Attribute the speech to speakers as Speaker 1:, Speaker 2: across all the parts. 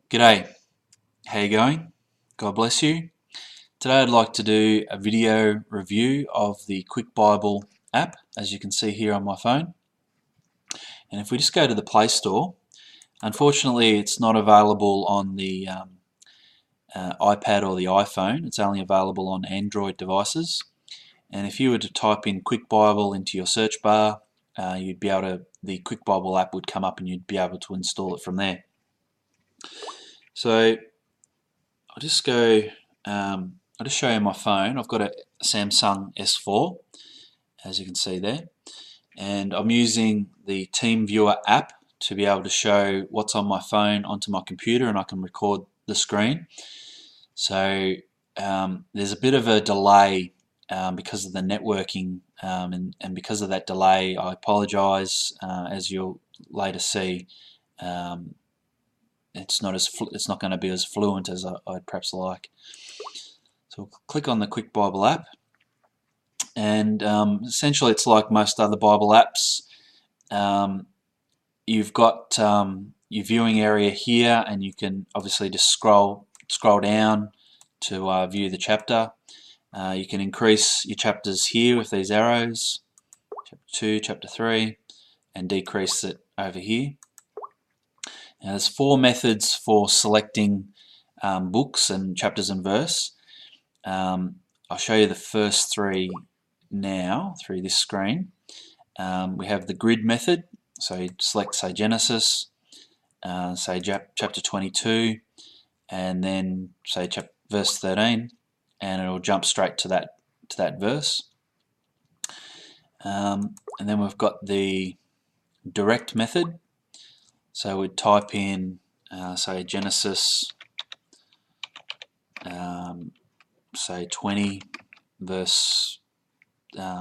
Speaker 1: G'day, how you going? God bless you. Today I'd like to do a video review of the Quick Bible app, as you can see here on my phone. And if we just go to the Play Store, unfortunately it's not available on the iPad or the iPhone. It's only available on Android devices. And if you were to type in Quick Bible into your search bar, you'd be able to, the Quick Bible app would come up and you'd be able to install it from there. So I'll just go, I'll just show you my phone. I've got a Samsung S4, as you can see there, and I'm using the TeamViewer app to be able to show what's on my phone onto my computer, and I can record the screen. So there's a bit of a delay because of the networking, and because of that delay I apologise. As you'll later see, it's not going to be as fluent as I'd perhaps like. So we'll click on the Quick Bible app, and essentially it's like most other Bible apps. You've got your viewing area here, and you can obviously just scroll down to view the chapter. You can increase your chapters here with these arrows, chapter 2, chapter 3, and decrease it over here. Now there's 4 methods for selecting books and chapters and verse. I'll show you the first 3 now through this screen. We have the grid method, so you select, say, Genesis, say chapter 22, and then say verse 13, and it'll jump straight to that verse. And then we've got the direct method. So we'd type in, say, Genesis, say 20, verse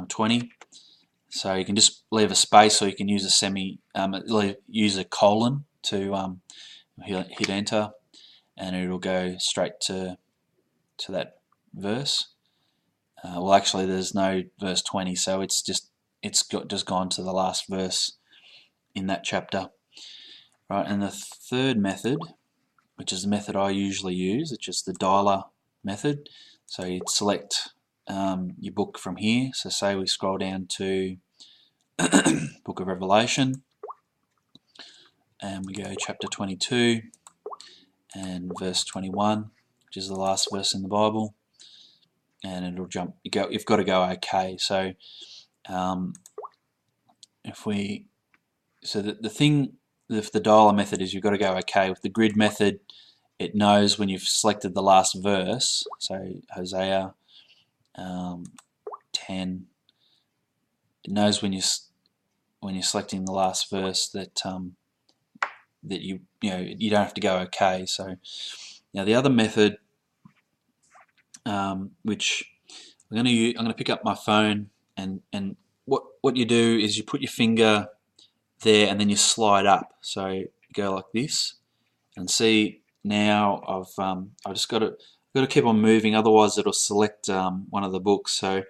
Speaker 1: 20. So you can just leave a space, or you can use a use a colon to hit enter, and it'll go straight to that verse. Well, actually, there's no verse 20, so it's just gone to the last verse in that chapter. Right, and the third method, which is the method I usually use, which is the dialer method. So you'd select your book from here. So say we scroll down to Book of Revelation, and we go chapter 22 and verse 21, which is the last verse in the Bible, and it'll jump. You've got to go OK. So the thing with the dialer method is you've got to go OK. With the grid method, it knows when you've selected the last verse, so Hosea 10, it knows when you're selecting the last verse that you don't have to go OK. So now the other method, which I'm going to pick up my phone, and what you do is you put your finger there and then you slide up. So you go like this, and see now I've just got to keep on moving, otherwise it'll select one of the books. So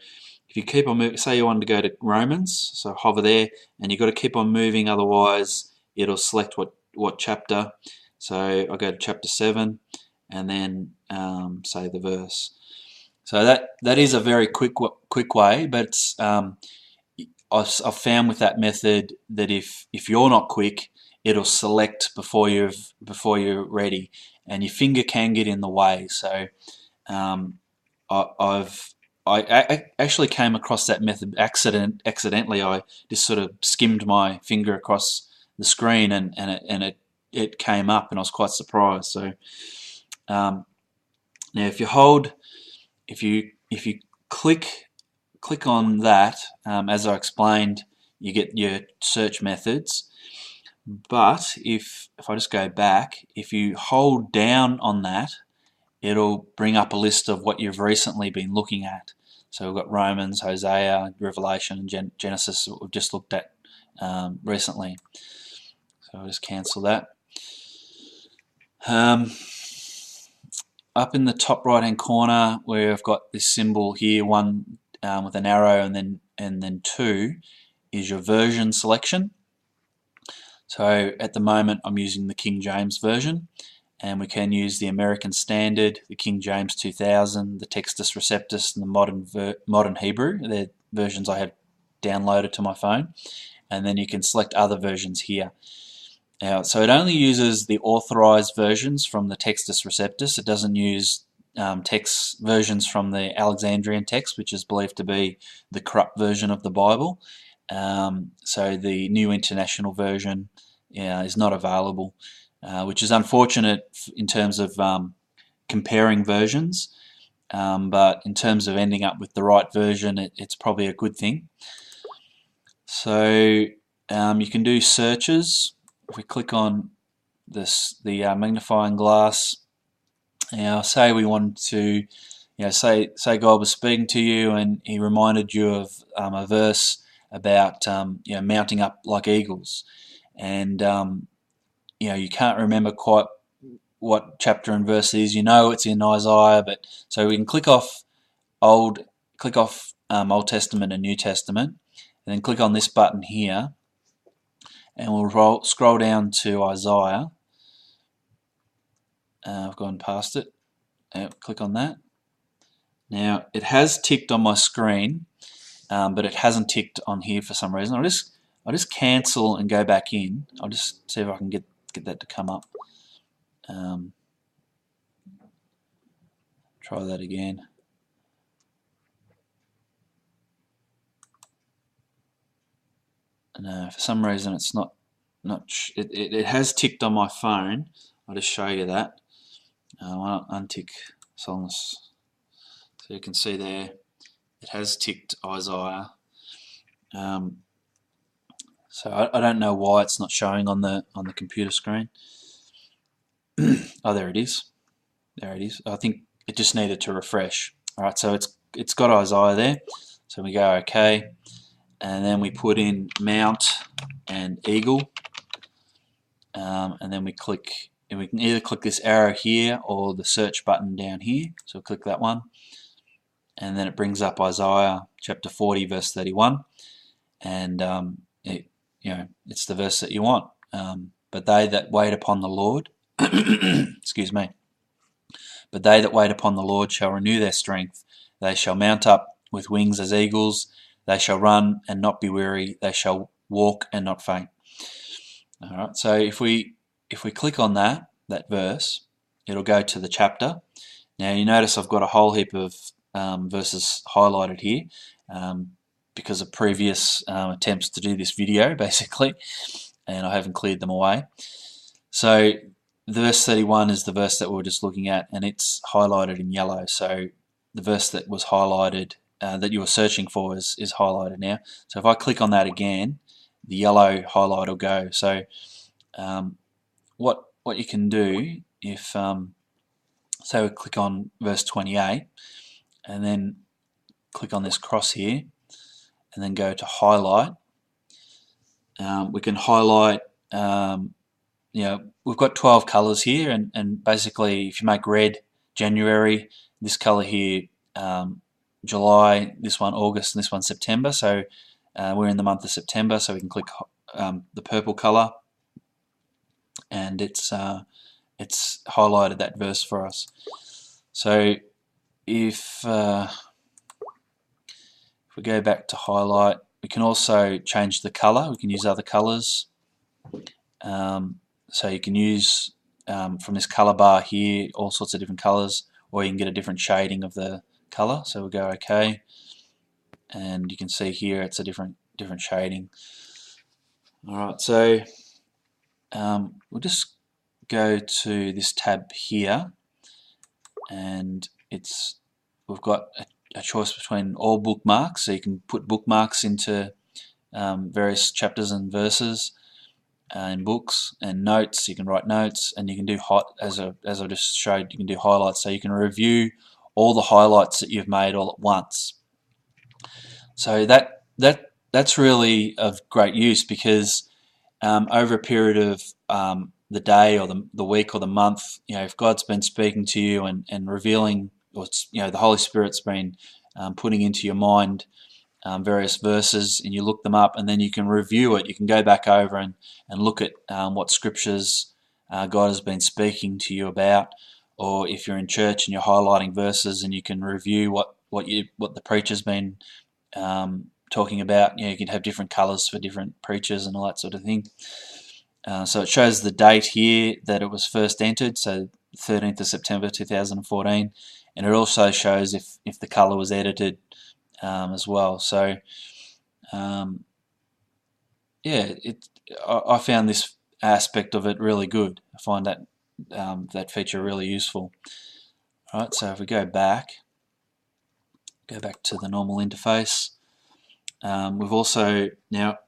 Speaker 1: if you keep on moving, say you wanted to go to Romans, so hover there, and you've got to keep on moving, otherwise it'll select what chapter. So I'll go to chapter 7, and then say the verse. So that is a very quick way, but I've found with that method that if you're not quick, it'll select before you're ready, and your finger can get in the way. So I actually came across that method accidentally. I just sort of skimmed my finger across the screen, and it came up, and I was quite surprised. So now if you click on that, as I explained, you get your search methods. But if I just go back, if you hold down on that, it'll bring up a list of what you've recently been looking at. So we've got Romans, Hosea, Revelation, and Genesis that we've just looked at recently. So I'll just cancel that. Up in the top right hand corner, where I've got this symbol here, one with an arrow and then 2, is your version selection. So at the moment I'm using the King James version, and we can use the American Standard, the King James 2000, the Textus Receptus, and the Modern Hebrew. They're versions I have downloaded to my phone, and then you can select other versions here. Now, so it only uses the authorized versions from the Textus Receptus. It doesn't use text versions from the Alexandrian text, which is believed to be the corrupt version of the Bible. So the New International Version is not available, which is unfortunate in terms of comparing versions. But in terms of ending up with the right version, it's probably a good thing. So you can do searches. If we click on this, the magnifying glass, now say we wanted to, say God was speaking to you and He reminded you of a verse about mounting up like eagles, and you can't remember quite what chapter and verse it is. It's in Isaiah, but so we can click off Old Testament and New Testament, and then click on this button here, and we'll scroll down to Isaiah. I've gone past it. Click on that. Now it has ticked on my screen, but it hasn't ticked on here for some reason. I'll just cancel and go back in. I'll just see if I can get that to come up. Try that again. No, for some reason it's not. It has ticked on my phone. I'll just show you that. I'll untick Psalms, so you can see there it has ticked Isaiah. So I don't know why it's not showing on the computer screen. Oh, there it is. There it is. I think it just needed to refresh. All right, so it's got Isaiah there. So we go OK, and then we put in mount and eagle, and then we click. And we can either click this arrow here or the search button down here. So click that one, and then it brings up Isaiah chapter 40 verse 31, and it's the verse that you want. But they that wait upon the Lord, excuse me. But they that wait upon the Lord shall renew their strength. They shall mount up with wings as eagles. They shall run and not be weary. They shall walk and not faint. All right. So if we click on that verse, it'll go to the chapter. Now you notice I've got a whole heap of verses highlighted here because of previous attempts to do this video, basically, and I haven't cleared them away. So verse 31 is the verse that we were just looking at, and it's highlighted in yellow. So the verse that was highlighted, that you were searching for, is highlighted now. So if I click on that again, the yellow highlight will go. So what you can do, if say we click on verse 28 and then click on this cross here and then go to highlight, we can highlight, we've got 12 colors here, and basically if you make red January, this color here July, this one August, and this one September. So we're in the month of September, so we can click the purple color, and it's highlighted that verse for us. So if we go back to highlight, we can also change the color. We can use other colors. So you can use from this color bar here all sorts of different colors, or you can get a different shading of the color. So we'll go OK, and you can see here it's a different shading. Alright, so we'll just go to this tab here, and we've got a choice between all bookmarks, so you can put bookmarks into various chapters and verses in books, and notes. You can write notes, and you can do as I just showed, you can do highlights, so you can review all the highlights that you've made all at once. So that's really of great use, because over a period of the day or the week or the month, if God's been speaking to you and revealing, or the Holy Spirit's been putting into your mind various verses, and you look them up, and then you can review it. You can go back over and look at what scriptures God has been speaking to you about, or if you're in church and you're highlighting verses and you can review what the preacher's been talking about. You can have different colours for different preachers and all that sort of thing. So it shows the date here that it was first entered, so 13th of September 2014, and it also shows if the colour was edited as well. So yeah, I found this aspect of it really good. I find that that feature really useful. All right, so if we go back to the normal interface. We've also now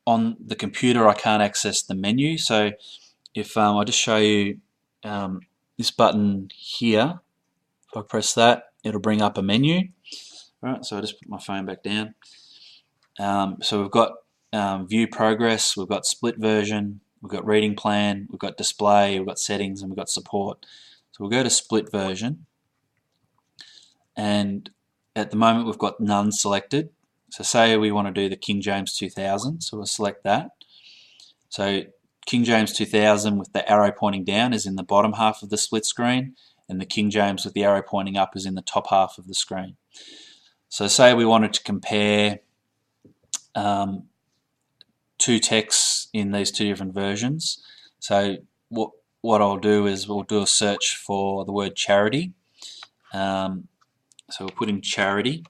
Speaker 1: on the computer I can't access the menu, so if I just show you this button here, if I press that, it'll bring up a menu. Alright, so I just put my phone back down. So we've got view progress, we've got split version, we've got reading plan, we've got display, we've got settings, and we've got support. So we'll go to split version, and at the moment we've got none selected. So say we want to do the King James 2000, so we'll select that. So King James 2000 with the arrow pointing down is in the bottom half of the split screen, and the King James with the arrow pointing up is in the top half of the screen. So say we wanted to compare two texts in these two different versions. So what I'll do is we'll do a search for the word charity. So we'll put in charity,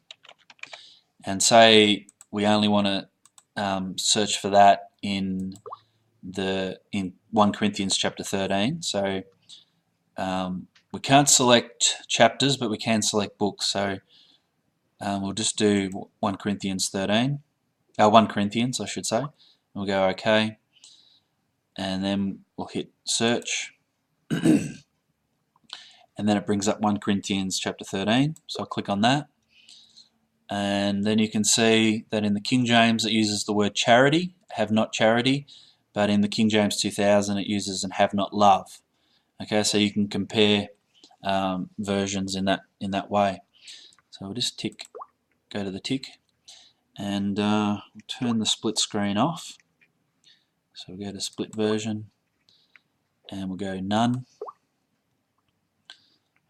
Speaker 1: and say we only want to search for that in 1 Corinthians chapter 13. So we can't select chapters, but we can select books. So we'll just do 1 Corinthians 13. 1 Corinthians, I should say. We'll go OK, and then we'll hit search, and then it brings up 1 Corinthians chapter 13. So I'll click on that, and then you can see that in the King James it uses the word charity, have not charity, but in the King James 2000 it uses and have not love. Okay, so you can compare versions in that way. So we'll just go to the tick, and turn the split screen off. So we'll go to split version, and we'll go none.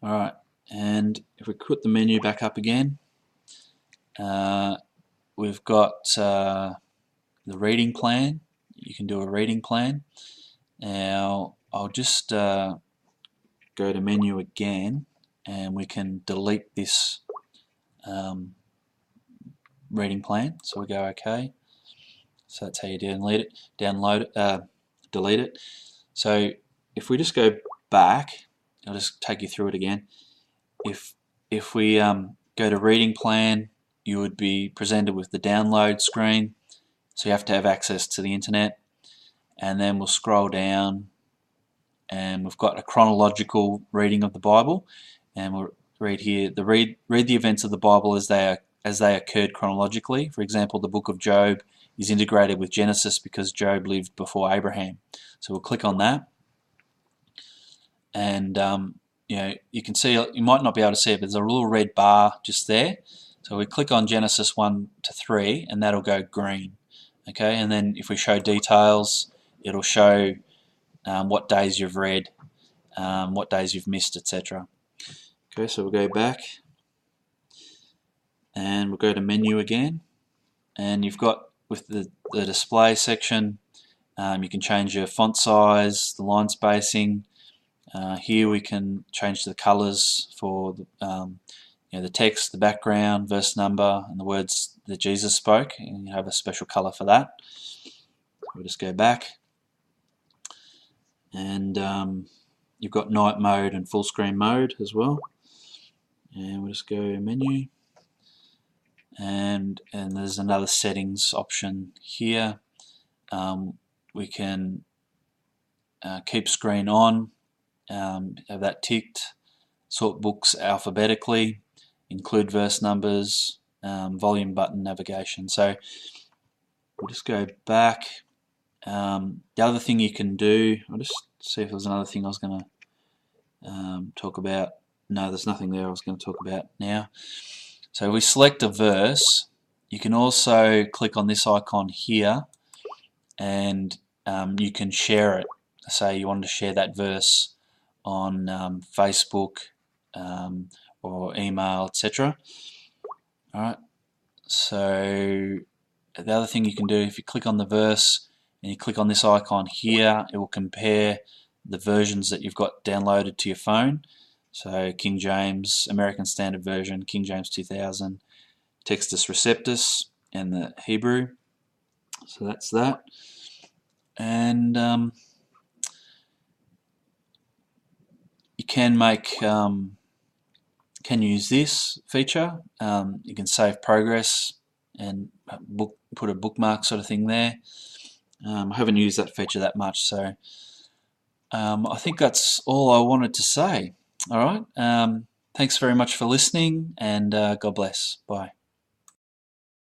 Speaker 1: Alright, and if we put the menu back up again, we've got the reading plan. You can do a reading plan. Now I'll just go to menu again, and we can delete this reading plan. So we go OK. So that's how you delete it. So if we just go back, I'll just take you through it again. If we go to reading plan, you would be presented with the download screen. So you have to have access to the internet. And then we'll scroll down, and we've got a chronological reading of the Bible, and we'll read here. Read the events of the Bible as they occurred chronologically. For example, the book of Job is integrated with Genesis because Job lived before Abraham. So we'll click on that, and you can see, you might not be able to see it, but there's a little red bar just there. So we click on Genesis 1 to 3, and that'll go green. Okay, and then if we show details, it'll show what days you've read, what days you've missed, etc. Okay, so we'll go back, and we'll go to menu again, and you've got with the display section, you can change your font size, the line spacing. Here we can change the colours for the text, the background, verse number, and the words that Jesus spoke, and you have a special colour for that. We'll just go back, and you've got night mode and full screen mode as well. And we'll just go menu, and there's another settings option here. We can keep screen on, have that ticked, sort books alphabetically, include verse numbers, volume button navigation. So we'll just go back. The other thing you can do, I'll just see if there's another thing I was going to talk about. No, there's nothing there I was going to talk about now. So we select a verse. You can also click on this icon here, and you can share it. Say you wanted to share that verse on Facebook or email, etc. All right. So the other thing you can do, if you click on the verse and you click on this icon here, it will compare the versions that you've got downloaded to your phone. So King James, American Standard Version, King James 2000, Textus Receptus, and the Hebrew. So that's that. And you can make can use this feature. You can save progress and put a bookmark sort of thing there. I haven't used that feature that much, so I think that's all I wanted to say. All right. Thanks very much for listening, and God bless. Bye.